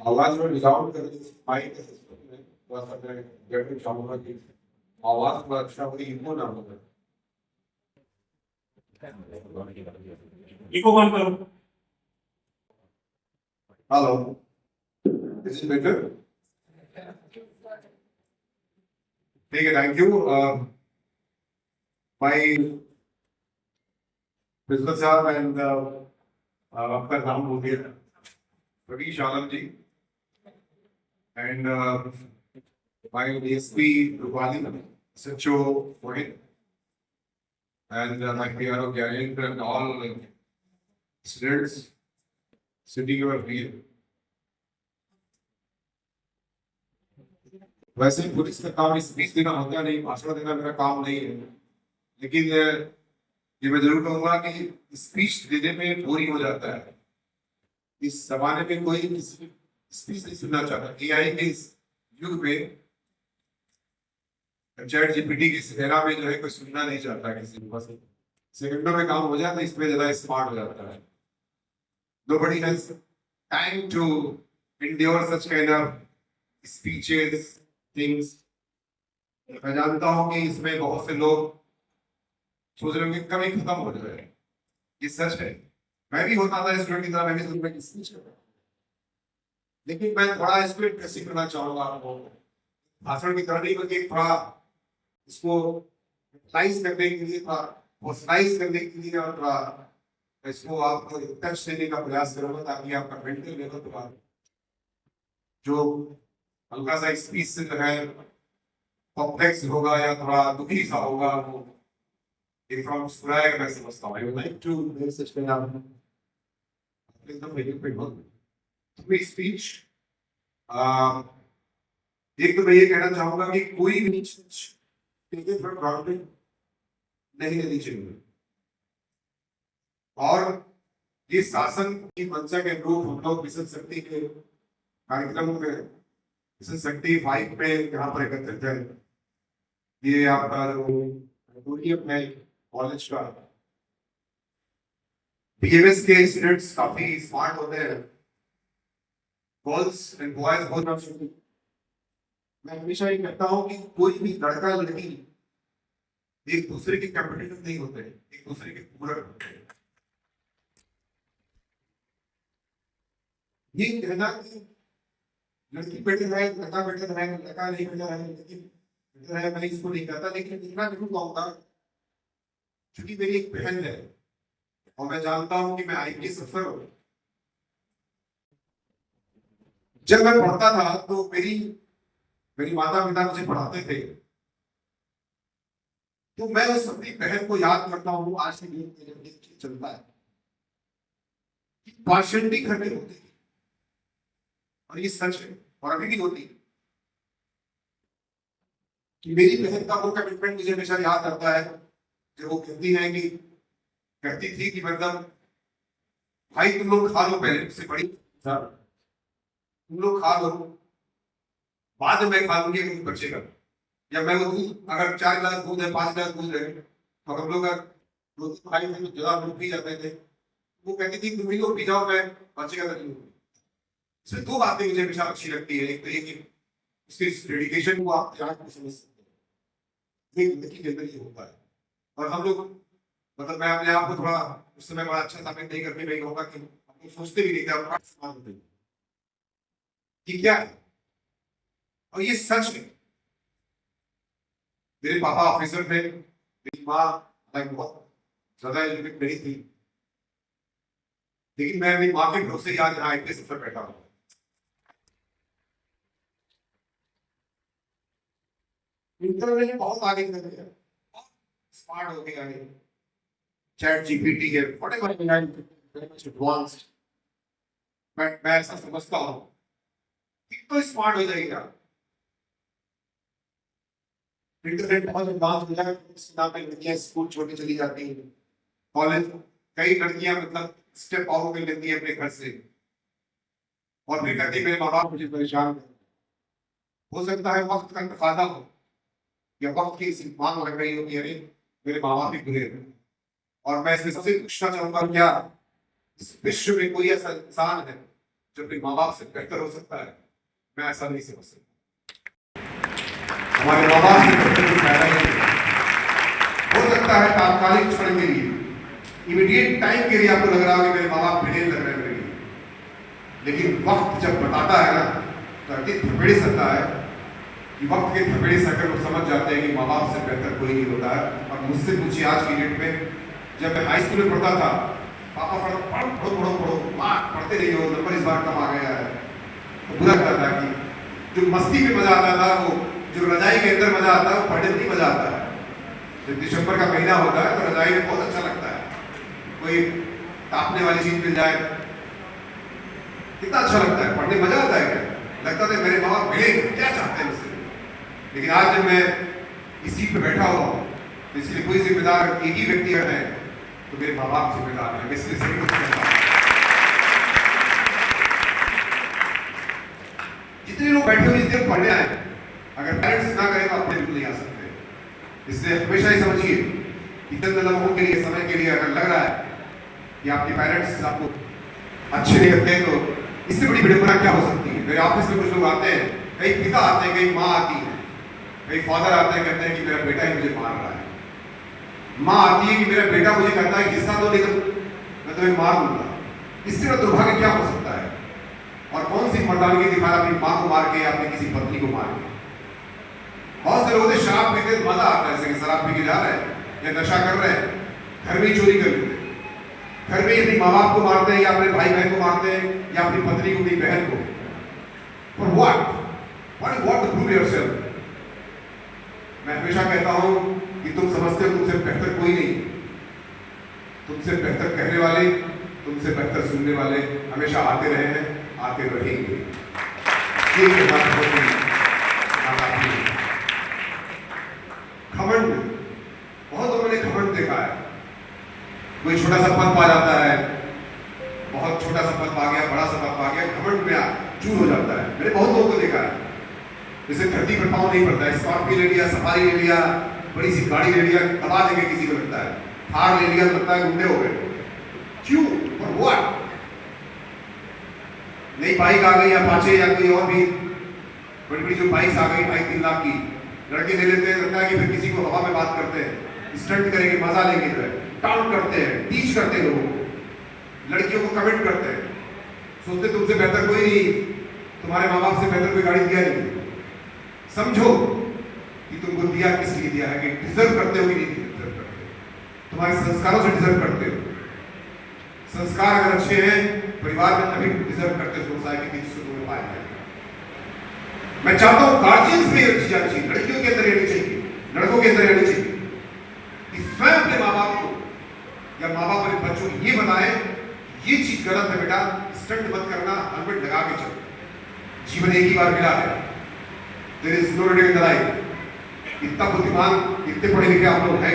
आवाज में रिसाउंड करने की माइक के सिस्टम में थोड़ा सा मैं कहना चाहूंगा कि आवाज थोड़ा अच्छा हो, इको ना हो। इको कौन करो। Hello, is it better? ठीक है, थैंक यू। माय बिजनेस साहब एंड आपका नाम हो गया रवीश आलम जी, एंड माय डीएसपी रूपाली सचो मोहित, and my PR of Giant and all students sitting over here. वैसे पुलिस का काम स्पीच देना होता नहीं, भाषण देना मेरा काम नहीं है, लेकिन ये मैं जरूर कहूंगा कि स्पीच देने में बोरिंग हो जाता है। इस जमाने में कोई किसी स्पीच नहीं सुनना चाहता। एआई के इस युग में, चैट जीपीटी की सेना में जो है कोई सुनना नहीं चाहता किसी को। बस सेकंडों में काम हो जाता है, इसमें ज्यादा स्मार्ट हो जाता है। Nobody has time to endure such kind of speeches, things. मैं जानता हूँ कि इसमें बहुत से लोग सोच रहे होंगे कभी खत्म हो जाए। ये सच है। मैं भी होता था स्टूडेंट की तरह, मैं भी सोच रहा स्पीच कर रहा हूँ। लेकिन मैं थोड़ा इसको इंटरेस्टिंग करना चाहूंगा आपको, भाषण की तरह नहीं, बल्कि थोड़ा इसको नाइस करने के लिए, थोड़ा पर्सनलाइज करने के लिए, और थोड़ा इसको आपको टच देने का प्रयास करूंगा, ताकि आपका मेंटल लेवल थोड़ा जो हल्का सा स्पीच से जो है कॉम्प्लेक्स होगा या थोड़ा दुखी सा होगा, वो एक थोड़ा मुस्कुराएगा, मैं समझता हूँ। I would like to make such kind of एकदम वेरी क्विक स्पीच। एक तो मैं ये कहना चाहूंगा कि कोई भी चीज टेकन फॉर ग्रांटेड नहीं लेनी चाहिए, और ये शासन की मंशा के अनुरूप हम लोग मिशन शक्ति के कार्यक्रम में, मिशन शक्ति 5 पे यहाँ पर एकत्रित है। ये आपका जो कॉलेज का बीएमएस के स्टूडेंट्स काफी स्मार्ट होते हैं, गर्ल्स एंड बॉयज बहुत। मैं हमेशा ये कहता हूँ कि कोई भी लड़का लड़की एक दूसरे के कंपेटिटिव नहीं होते, एक दूसरे के पूरक होते हैं। ये कहना कि लड़की बेटर है, लड़का बेटर है, लड़का नहीं बेटर है, लेकिन बेटर है, मैं इसको नहीं कहता, लेकिन इतना जरूर कहूंगा, क्योंकि मेरी एक बहन है और मैं जानता हूं कि मैं आईपीएस अफसर हूं। जब मैं पढ़ता था तो मेरी मेरी माता पिता मुझे पढ़ाते थे, तो मैं उस अपनी बहन को याद करता हूँ आज के दिन चलता है कि पार्शियलिटी घर में होती थी, और ये सच है और अभी भी होती है। कि मेरी बहन का वो कमिटमेंट मुझे हमेशा याद आता है, जब वो कहती है कि कहती थी कि मतलब भाई तुम लोग खा लो, पहले से बड़ी तुम लोग खा लो, बाद में मैं खा लूंगी अगर बचेगा। या मैं वो दूध, अगर 4 गिलास दूध है, 5 गिलास दूध है, तो हम लोग दो भाई थे तो ज्यादा दूध पी जाते थे। वो कहती थी तुम ही लोग पी जाओ, मैं बचेगा तो नहीं। इसमें 2 बातें मुझे हमेशा अच्छी लगती है। एक तो ये कि उसकी डेडिकेशन को आप जान को समझ सकते हैं, ये जिंदगी के अंदर ये होता है। और हम लोग, मतलब मैं अपने आप को थोड़ा उस समय बड़ा अच्छा साबित नहीं करके मैं कहूँगा कि हम लोग सोचते भी नहीं थे और समान होते कि क्या है, और ये सच है। मेरे पापा ऑफिसर थे, मेरी माँ बहुत ज्यादा एजुकेटेड नहीं थी, लेकिन मैं अपनी माँ के भरोसे ही आज यहाँ आईपीएस अफसर बैठा हूँ। इंटरनेट बहुत आगे चल गया, स्मार्ट हो गया है, चैट जीपीटी है, whatever AI very much advanced. मैं ऐसा समझता हूँ कि तो स्मार्ट हो जाएगा, इंटरनेट बहुत एडवांस हो जाएगा, लड़कियां स्कूल छोड़ने चली जाती हैं, कॉलेज, कई लड़कियां मतलब स्टेप आउट कर लेती है अपने घर से, और फिर कहती मेरे माँ बाप मुझे परेशान कर। हो सकता है वक्त का इंतकादा हो, या वक्त की इसी मांग लग रही होती है, अरे मेरे माँ बाप भी बुरे हैं। और मैं इसमें सबसे पूछना चाहूंगा, क्या इस विश्व में कोई ऐसा इंसान है जो अपने माँ बाप से बेहतर हो सकता है? मैं ऐसा नहीं समझ सकता। हमारे माँ बाप से बेहतर कोई पैदा ही नहीं हो सकता है। तात्कालिक क्षण के लिए, इमीडिएट टाइम के लिए आपको लग रहा हो कि मेरे माँ बाप भिड़े लग रहे हैं मेरे लिए, लेकिन वक्त जब बताता है ना, तो अति थपेड़े सकता है कि वक्त के थपेड़े से अगर लोग समझ जाते हैं कि माँ बाप से बेहतर कोई नहीं होता है। और मुझसे पूछिए आज की डेट में, जब मैं हाई स्कूल में पढ़ता था, पापा पढ़ो माँ पढ़ते नहीं हो, नंबर इस बार कम आ गया है, तो बुरा लगता था कि जो मस्ती में मजा आता था, वो जो रजाई के अंदर मजा आता है, वो पढ़ने में नहीं मजा आता है। जब दिसंबर का महीना होता है तो रजाई में बहुत अच्छा लगता है, कोई तापने वाली चीज मिल जाए, कितना अच्छा लगता है, पढ़ने मजा आता है। क्या लगता था मेरे माँ बाप भिड़ेंगे, क्या चाहते हैं मुझसे। लेकिन आज जब मैं इस सीट पे बैठा हुआ हूँ, तो इसलिए कोई जिम्मेदार एक ही व्यक्ति है तो मेरे माँ बाप जिम्मेदार है। इसलिए सही कुछ कहता हूं। जितने लोग बैठे हुए जितने पढ़ने आए, अगर पेरेंट्स ना करें तो आप बिल्कुल नहीं आ सकते। इसलिए हमेशा ही समझिए कि चंद लम्हों के लिए, समय के लिए अगर लग रहा है कि आपके पेरेंट्स आपको अच्छे नहीं लगते, तो इससे बड़ी विडंबना क्या हो सकती है। मेरे ऑफिस में कुछ लोग आते हैं, कई पिता आते हैं, कई माँ आती है, कई फादर आते हैं, कहते हैं कि मेरा बेटा ही मुझे मार रहा है। माँ आती है कि मेरा बेटा मुझे कहता है हिस्सा दो, लेकिन मैं तुम्हें मार दूंगा। इससे बड़ा दुर्भाग्य क्या हो सकता है। और कौन सी मर्दानगी दिखाना अपनी माँ को मार के या अपनी किसी पत्नी को मार के। बहुत से लोग शराब पीते मजा आता है, जैसे कि शराब पी के जा रहे हैं या नशा कर रहे हैं, घर में ही चोरी कर लेते हैं, घर में ही अपनी माँ बाप को मारते हैं या अपने भाई बहन को मारते हैं या अपनी पत्नी को, अपनी बहन को। For what? What you want to prove yourself? मैं हमेशा कहता हूं कि तुम समझते हो तुमसे बेहतर कोई नहीं, तुमसे बेहतर कहने वाले, तुमसे बेहतर सुनने वाले हमेशा आते रहे हैं, आते रहेंगे। ये बात होती है। घमंड, बहुत लोगों ने घमंड देखा है। कोई छोटा सा पद पा जाता है, बहुत छोटा सा पद पा गया, बड़ा सा पद पा गया, घमंड में चूर हो जाता है। मैंने बहुत लोगों को देखा है, जैसे धरती पर पाँव नहीं पड़ता है, स्कॉर्पियो ले लिया, सफारी ले लिया, बड़ी सी गाड़ी ले लिया, दबा देंगे किसी को लगता है, थार ले लिया तो लगता है गुंडे हो गए। क्यों और व्हाट? नई बाइक आ गई, अपाचे या कोई और भी बड़ी बड़ी जो बाइक्स आ गई 2.5-3 लाख की, लड़के ले लेते हैं, लगता है कि फिर किसी को हवा में बात करते हैं, स्टंट करेंगे, मजा लेंगे, जो है टाउन करते हैं, टीच करते हैं लोगों को, लड़कियों को कमेंट करते हैं, सोचते तुमसे बेहतर कोई नहीं, तुम्हारे माँ बाप से बेहतर कोई गाड़ी दिया नहीं। समझो कि तुमको दिया किस लिए दिया है, कि डिजर्व करते हो कि नहीं डिजर्व करते हो, तुम्हारे संस्कारों से डिजर्व करते हो। संस्कार अगर अच्छे हैं परिवार में, तभी डिजर्व करते हो सोसाइटी की जिसको तुम्हें पाया जाएगा। मैं चाहता हूं गार्जियंस में ये चीज आनी चाहिए, लड़कियों के अंदर रहनी चाहिए, लड़कों के अंदर रहनी चाहिए कि स्वयं अपने माँ बाप को या माँ बाप अपने बच्चों को ये बताएं ये चीज गलत है बेटा, स्टंट मत करना, हेलमेट लगा के चलो, जीवन एक ही बार मिला है, there is no return in the life. इतना बुद्धिमान, इतने पढ़े लिखे आप लोग हैं।